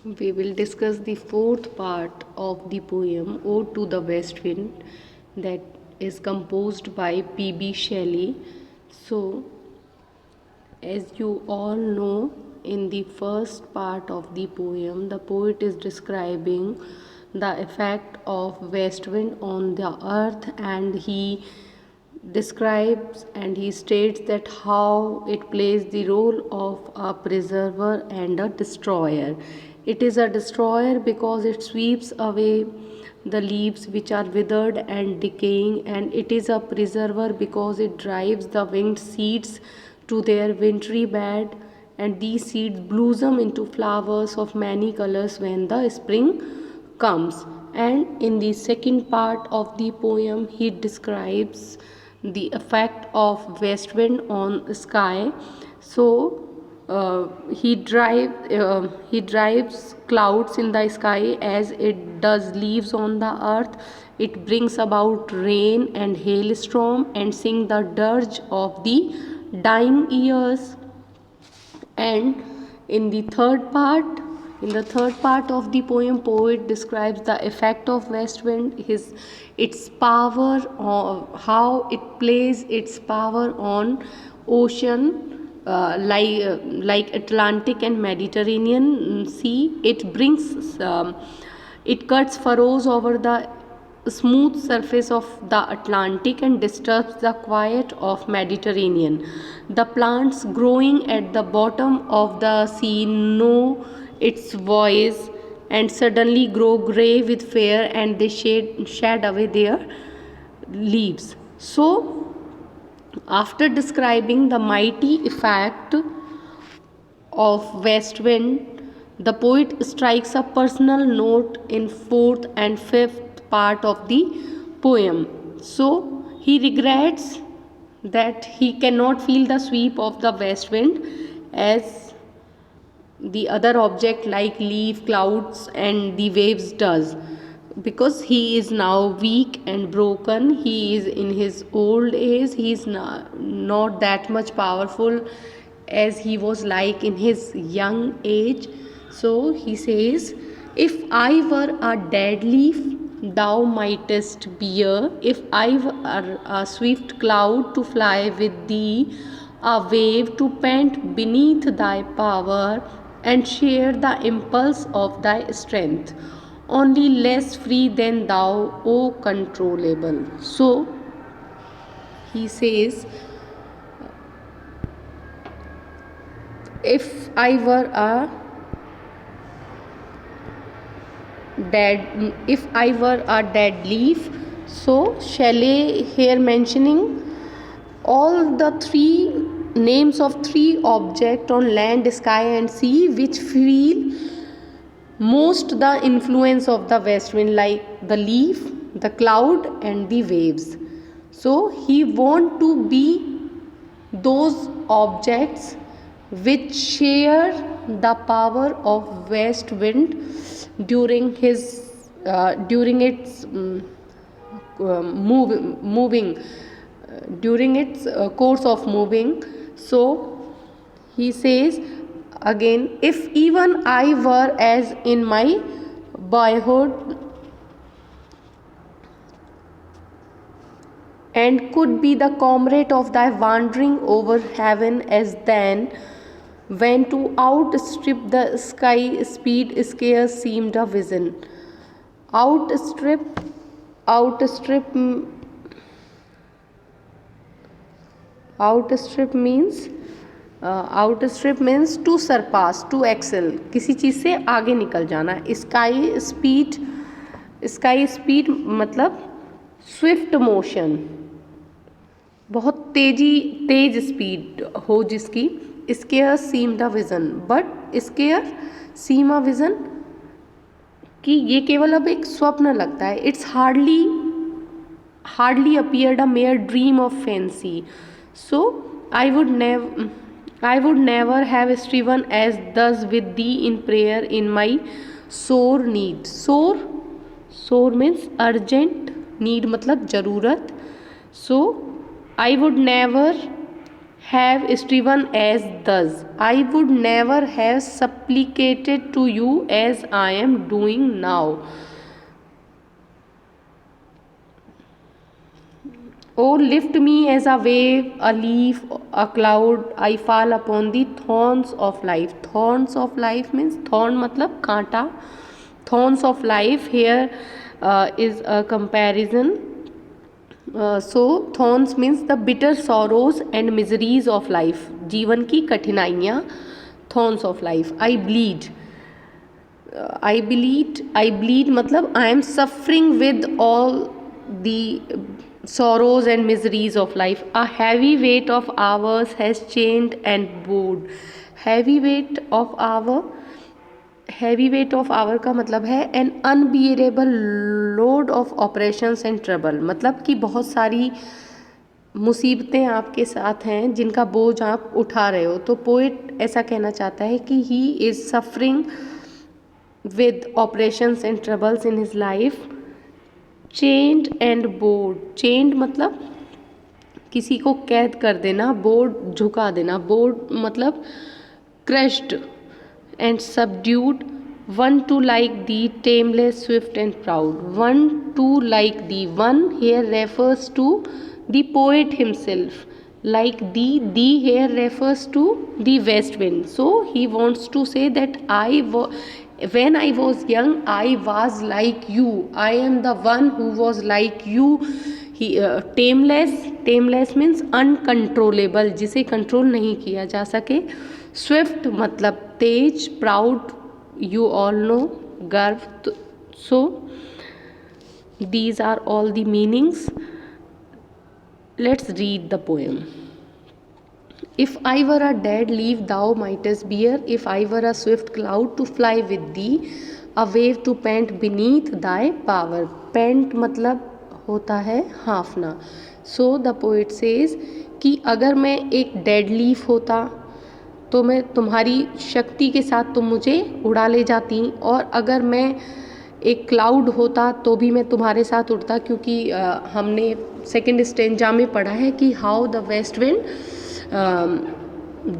We will discuss the fourth part of the poem Ode to the West Wind, that is composed by P.B. Shelley. So, as you all know, in the first part of the poem, the poet is describing the effect of west wind on the earth, and he describes and he states that how it plays the role of a preserver and a destroyer. It is a destroyer because it sweeps away the leaves which are withered and decaying, and it is a preserver because it drives the winged seeds to their wintry bed, and these seeds blossom into flowers of many colors when the spring comes. And in the second part of the poem, he describes the effect of west wind on sky. So he drives clouds in the sky as it does leaves on the earth. It brings about rain and hailstorm and sing the dirge of the dying years. And in the third part in the third part of the poem, poet describes the effect of west wind, its power, how it plays its power on ocean, like Atlantic and Mediterranean Sea. It cuts furrows over the smooth surface of the Atlantic and disturbs the quiet of Mediterranean. The plants growing at the bottom of the sea know its voice and suddenly grow grey with fear, and they shed away their leaves. So, after describing the mighty effect of west wind, the poet strikes a personal note in fourth and fifth part of the poem. So he regrets that he cannot feel the sweep of the west wind as the other object like leaf, clouds and the waves does, because he is now weak and broken. He is in his old age. He is not that much powerful as he was like in his young age. So he says, if I were a dead leaf, thou mightest bear. If I were a swift cloud, to fly with thee, a wave to pant beneath thy power, and share the impulse of thy strength, only less free than thou, O controllable. So he says, if I were a dead leaf. So Shelley here mentioning all the three names of three objects on land, sky and sea which feel most the influence of the west wind, like the leaf, the cloud and the waves. So he want to be those objects which share the power of west wind during its moving during its course of moving. So he says again, if even I were as in my boyhood, and could be the comrade of thy wandering over heaven, as then when to outstrip the sky speed scarce seemed a vision. Outstrip outstrip outstrip means outstrip means to surpass, to excel, किसी चीज़ से आगे निकल जाना. Sky speed मतलब swift motion, बहुत तेज speed हो जिसकी. Scarce seem the vision, but scarce seem a vision कि ये केवल अब एक स्वप्न लगता है. It's hardly appeared a mere dream of fancy. So I would never have striven as thus with thee in prayer in my sore need. Sore means urgent, need मतलब ज़रूरत. So I would never have striven as thus, I would never have supplicated to you as I am doing now. Oh, lift me as a wave, a leaf, a cloud, I fall upon the thorns of life. Thorns of life means thorn मतलब कांटा. Thorns of life here is a comparison. So thorns means the bitter sorrows and miseries of life. जीवन की कठिनाइयाँ. Thorns of life. I bleed. I bleed मतलब I am suffering with all the sorrows and miseries of life. A heavy weight of hours has chained and bowed. Heavy weight of hour का मतलब है an unbearable load of operations and trouble. मतलब कि बहुत सारी मुसीबतें आपके साथ हैं जिनका बोझ आप उठा रहे हो. तो पोएट ऐसा कहना चाहता है कि he is suffering with operations and troubles in his life. Chained and bowed. Chained मतलब किसी को कैद कर देना, bowed झुका देना. Bowed मतलब crushed and subdued. One to like thee, tameless, swift and proud. One to like thee. One here refers to the poet himself. Like thee here refers to the west wind. So he wants to say that when I was young, I was like you. I am the one who was like you. Tameless means uncontrollable, जिसे control नहीं किया जा सके. Swift मतलब तेज. Proud you all know, गर्व. So these are all the meanings. Let's read the poem. If I were a dead leaf thou mightest bear, if I were a swift cloud to fly with thee, a wave to pant beneath thy power. Pant मतलब होता है हाँफना. So the poet says कि अगर मैं एक dead leaf होता तो मैं तुम्हारी शक्ति के साथ तुम मुझे उड़ा ले जाती, और अगर मैं एक क्लाउड होता तो भी मैं तुम्हारे साथ उड़ता, क्योंकि हमने सेकंड स्टेंजा में पढ़ा है कि how the west wind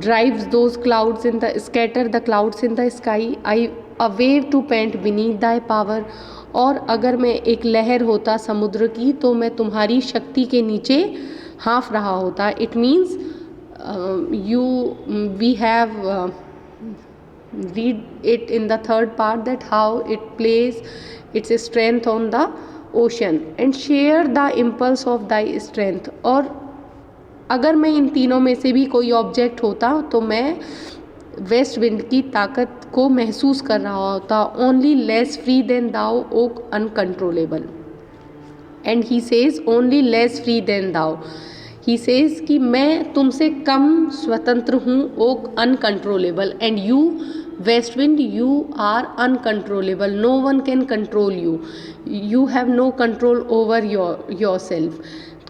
drives those clouds in the scatter the clouds in the sky. A wave to pant beneath thy power. और अगर मैं एक लहर होता समुद्र की तो मैं तुम्हारी शक्ति के नीचे हाँफ रहा होता. It means we have read it in the third part that how it plays its strength on the ocean and share the impulse of thy strength. और अगर मैं इन तीनों में से भी कोई ऑब्जेक्ट होता तो मैं वेस्ट विंड की ताकत को महसूस कर रहा होता. Only less free than thou O uncontrollable. And he says only less free than thou. He says कि मैं तुमसे कम स्वतंत्र हूँ, O uncontrollable. And you west wind you are uncontrollable. No one can control you. You have no control over your self.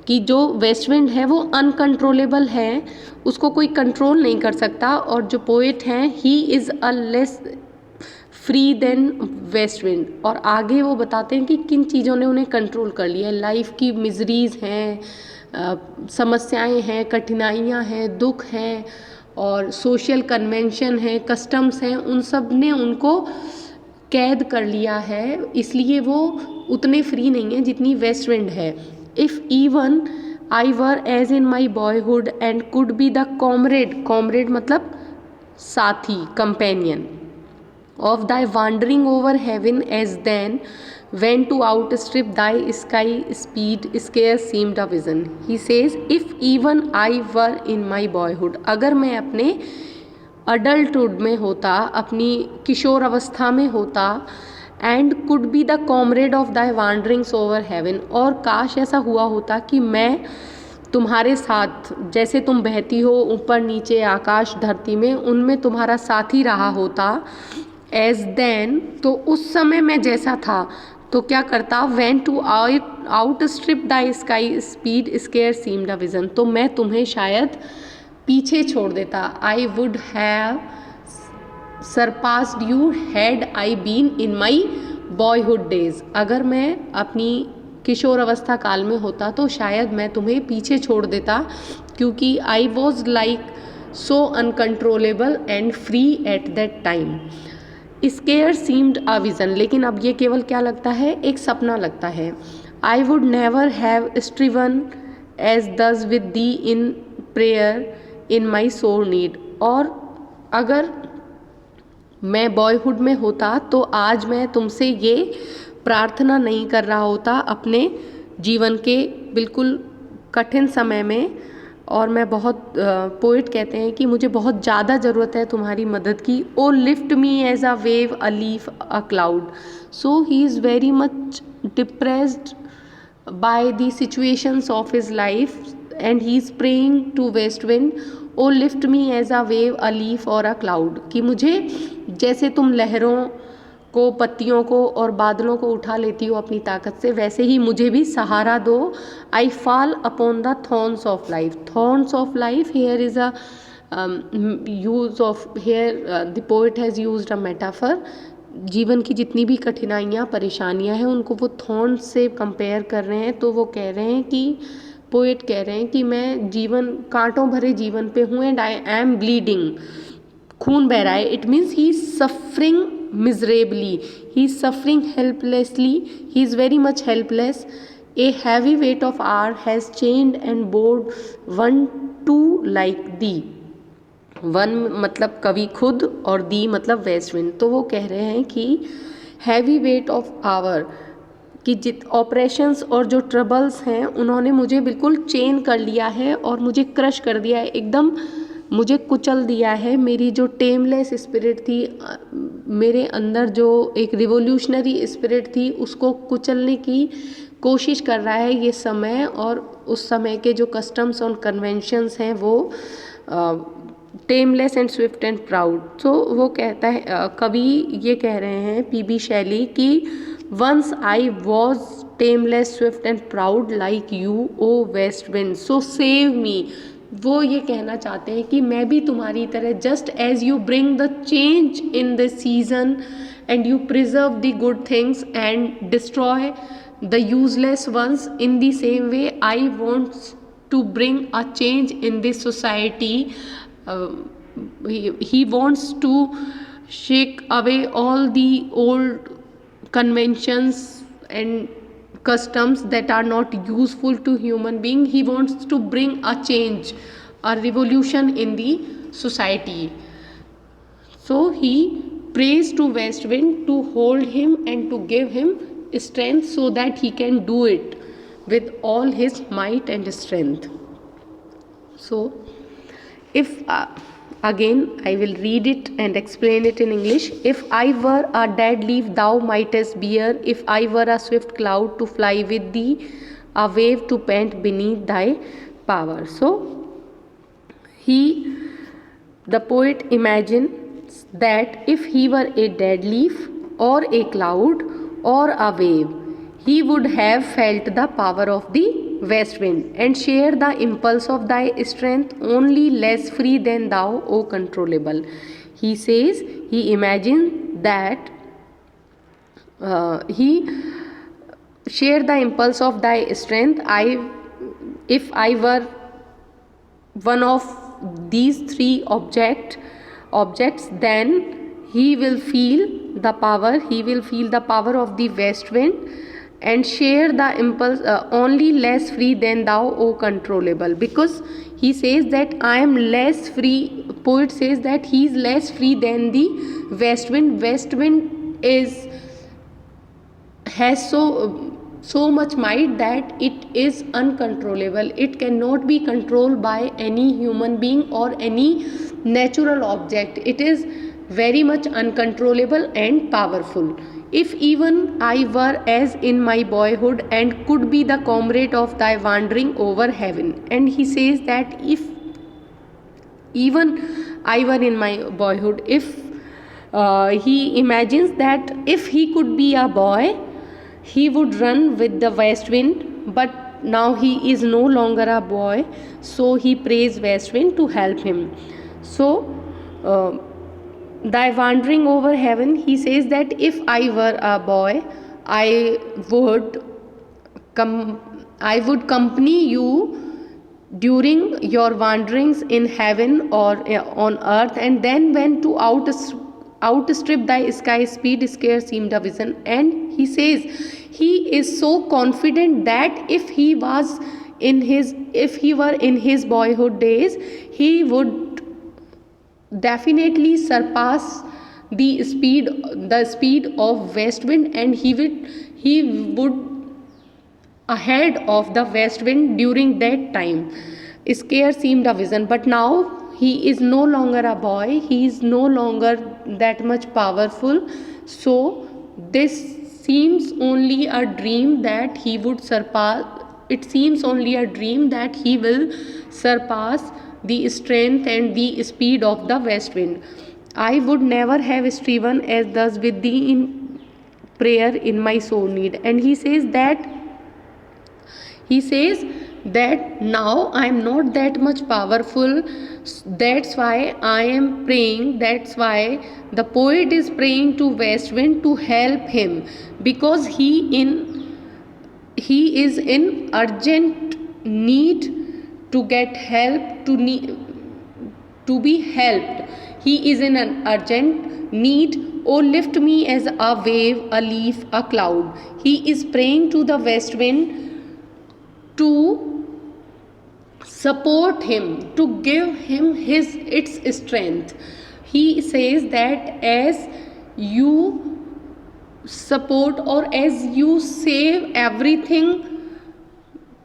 कि जो west wind है वो अनकंट्रोलेबल है, उसको कोई कंट्रोल नहीं कर सकता. और जो पोएट हैं he is a less free than west wind. और आगे वो बताते हैं कि किन चीज़ों ने उन्हें कंट्रोल कर लिया. लाइफ की मिजरीज़ हैं, समस्याएं हैं, कठिनाइयाँ हैं, दुख हैं, और सोशल कन्वेंशन हैं, कस्टम्स हैं, उन सब ने उनको कैद कर लिया है. इसलिए वो उतने फ्री नहीं हैं जितनी वेस्ट विंड है. If even I were as in my boyhood and could be the comrade मतलब साथी, companion of thy wandering over heaven as then when to outstrip thy sky speed scarce seemed a vision. He says if even I were in my boyhood, अगर मैं अपने adulthood में होता, अपनी किशोर अवस्था में होता, and could be the comrade of thy wanderings over heaven. और काश ऐसा हुआ होता कि मैं तुम्हारे साथ, जैसे तुम बहती हो ऊपर नीचे आकाश धरती में, उनमें तुम्हारा साथी रहा होता. एज देन तो उस समय मैं जैसा था तो क्या करता. When to outstrip the sky speed scarce seemed a vision. तो मैं तुम्हें शायद पीछे छोड़ देता. I would have surpassed you had I been in my boyhood days. अगर मैं अपनी किशोर अवस्था काल में होता तो शायद मैं तुम्हें पीछे छोड़ देता. क्योंकि I was like so uncontrollable and free at that time. Square seemed a vision, लेकिन अब ये केवल क्या लगता है, एक सपना लगता है। I would never have striven as thus with thee in prayer in my sore need. और अगर मैं बॉयहुड में होता तो आज मैं तुमसे ये प्रार्थना नहीं कर रहा होता अपने जीवन के बिल्कुल कठिन समय में। और मैं बहुत पोइट कहते हैं कि मुझे बहुत ज़्यादा ज़रूरत है तुम्हारी मदद की। O lift me as a wave, a leaf, a cloud. So he is very much depressed by the situations of his life and he is praying to west wind, oh lift me as a wave, a leaf or a cloud, कि मुझे जैसे तुम लहरों को, पत्तियों को और बादलों को उठा लेती हो अपनी ताकत से, वैसे ही मुझे भी सहारा दो। I fall upon the thorns of life. Thorns of life, here is a use of, here the poet has used a metaphor. जीवन की जितनी भी कठिनाइयाँ, परेशानियाँ हैं, उनको वो थॉर्न से कंपेयर कर रहे हैं। तो वो कह रहे हैं कि पोएट कह रहे हैं कि मैं जीवन, कांटों भरे जीवन पे हूँ एंड आई एम ब्लीडिंग, खून बह रहा है। It means he is suffering miserably, he is suffering helplessly, he is very much helpless. A heavy weight of hour has chained and bowed one too like thee. One मतलब कवि खुद और दी मतलब west wind. तो वो कह रहे हैं कि हैवी वेट ऑफ आवर, कि जित ऑपरेशंस और जो ट्रबल्स हैं उन्होंने मुझे बिल्कुल चेन कर लिया है और मुझे क्रश कर दिया है, एकदम मुझे कुचल दिया है। मेरी जो टेमलेस स्पिरिट थी, मेरे अंदर जो एक रिवोल्यूशनरी स्पिरिट थी, उसको कुचलने की कोशिश कर रहा है ये समय। और उस समय के जो कस्टम्स और कन्वेंशंस हैं वो टेमलेस एंड स्विफ्ट एंड प्राउड। तो वो कहता है, कवि ये कह रहे हैं पीबी शैली कि once I was tameless swift and proud like you O west wind, so save me. वो ये कहना चाहते हैं कि मैं भी तुम्हारी तरह, just as you bring the change in the season and you preserve the good things and destroy the useless ones, in the same way I want to bring a change in this society. He wants to shake away all the old conventions and customs that are not useful to human being. He wants to bring a change, a revolution in the society. So he prays to west wind to hold him and to give him strength so that he can do it with all his might and strength. So if again I will read it and explain it in English. If I were a dead leaf thou mightest bear, if I were a swift cloud to fly with thee, a wave to pant beneath thy power. So the poet imagines that if he were a dead leaf or a cloud or a wave, he would have felt the power of the west wind and share the impulse of thy strength, only less free than thou, O controllable. He says, he imagines that he share the impulse of thy strength. If I were one of these three objects, then he will feel the power, he will feel the power of the west wind and share the impulse, only less free than thou, O controllable. Because he says that I am less free, poet says that he is less free than the west wind. West wind has so much might that it is uncontrollable. It cannot be controlled by any human being or any natural object. It is very much uncontrollable and powerful. If even I were as in my boyhood and could be the comrade of thy wandering over heaven. And he says that if even I were in my boyhood, if he imagines that if he could be a boy, he would run with the west wind, but now he is no longer a boy, so he prays west wind to help him. So thy wandering over heaven, he says that if I were a boy, I would accompany you during your wanderings in heaven or on earth, and then when to outstrip thy sky speed, scarce seemed a vision. And he says he is so confident that if he were in his boyhood days, he would definitely surpass the speed of west wind, and he would ahead of the west wind during that time. Scare seemed a vision, but now he is no longer a boy, he is no longer that much powerful. So, this seems only a dream that he would surpass. It seems only a dream that he will surpass the strength and the speed of the west wind. I would never have striven as thus with thee in prayer in my sore need. And he says that now I am not that much powerful. That's why I am praying. That's why the poet is praying to west wind to help him, because he is in urgent need to get help, to be helped. He is in an urgent need. Oh, lift me as a wave, a leaf, a cloud. He is praying to the west wind to support him, to give him its strength. He says that as you support, or as you save everything,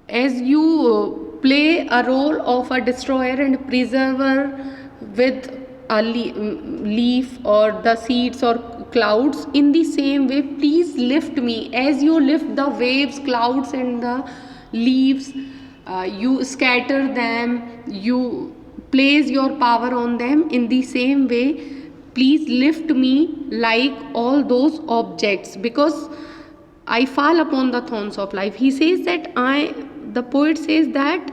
as you play a role of a destroyer and preserver with a leaf or the seeds or clouds, in the same way please lift me as you lift the waves, clouds and the leaves. You scatter them, you place your power on them. In the same way please lift me like all those objects, because I fall upon the thorns of life. He says that the poet says that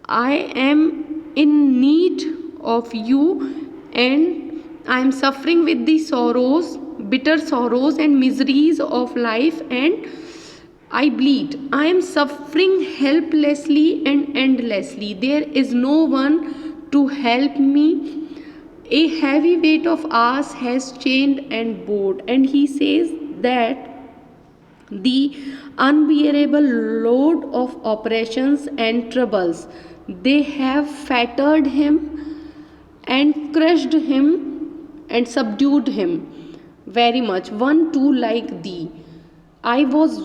I am in need of you, and I am suffering with the sorrows, bitter sorrows and miseries of life, and I bleed. I am suffering helplessly and endlessly. There is no one to help me. A heavy weight of ours has chained and bored. And he says that the unbearable load of oppressions and troubles, they have fettered him and crushed him and subdued him very much. One too like thee. I was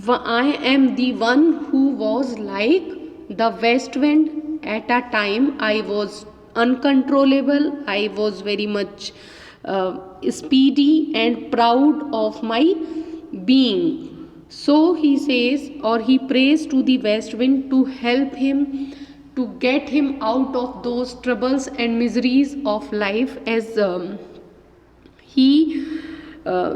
I am the one who was like the west wind at a time. I was uncontrollable. I was very much speedy and proud of my being. So he says, or he prays to the west wind to help him, to get him out of those troubles and miseries of life, as he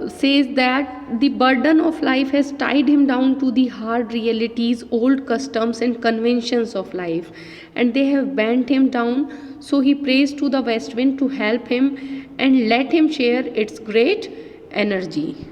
says that the burden of life has tied him down to the hard realities, old customs and conventions of life, and they have bent him down. So he prays to the west wind to help him and let him share its great energy.